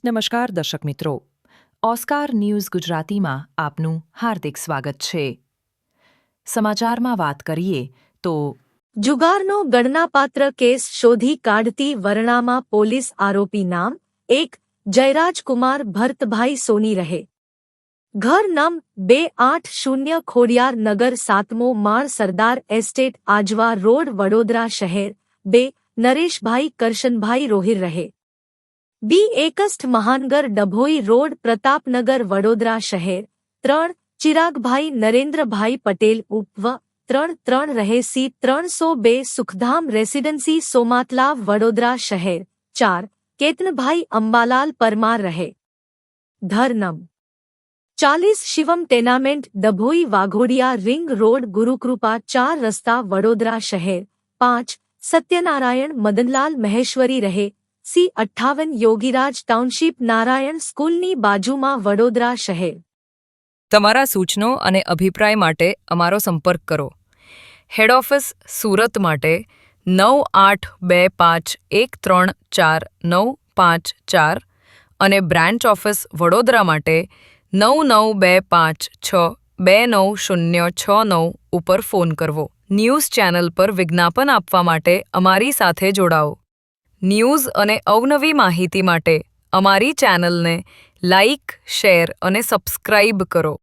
નમસ્કાર દર્શક મિત્રો, ઓસ્કાર ન્યૂઝ ગુજરાતીમાં આપનું હાર્દિક સ્વાગત છે. સમાચારમાં વાત કરીએ તો જુગારનો ગણનાપાત્ર કેસ શોધી કાઢતી વરણામાં પોલીસ આરોપી નામ 1 જયરાજકુમાર ભરતભાઈ સોની રહે. ઘર નં 280 ખોડિયાર નગર 7મો માળ સરદાર એસ્ટેટ આજવા રોડ વડોદરા શહેર. 2 નરેશભાઈ કરશનભાઈ રોહિર રહે. બી એકસ્ટ મહાનગર ડભોઈ રોડ પ્રતાપનગર વડોદરા શહેર. 3 ચિરાગભાઈ નરેન્દ્રભાઈ પટેલ ઉપવ 3 રહે. સી 302 સુખધામ રેસિડેન્સી સોમાતલાવ વડોદરા શહેર. 4 કેતનભાઈ અંબાલાલ પરમાર રહે. ઘર નં 40 Shivam tenement Dabhoi Waghodia ring road Gurukripa 4 રસ્તા વડોદરા શહેર. 5 સત્યનારાયણ મદનલાલ મહેશ્વરી રહે. સી 58 યોગીરાજ ટાઉનશીપ નારાયણ સ્કૂલની બાજુમાં વડોદરા શહેર. તમારા સૂચનો અને અભિપ્રાય માટે અમારો સંપર્ક કરો. હેડ ઓફિસ સુરત માટે 9825134954 અને બ્રાન્ચ ઓફિસ વડોદરા માટે 9925629069 ઉપર ફોન કરવો. ન્યૂઝ ચેનલ પર વિજ્ઞાપન આપવા માટે અમારી સાથે જોડાઓ. ન્યૂઝ અને અવનવી માહિતી માટે અમારી ચેનલને લાઇક, શેર અને સબસ્ક્રાઇબ કરો.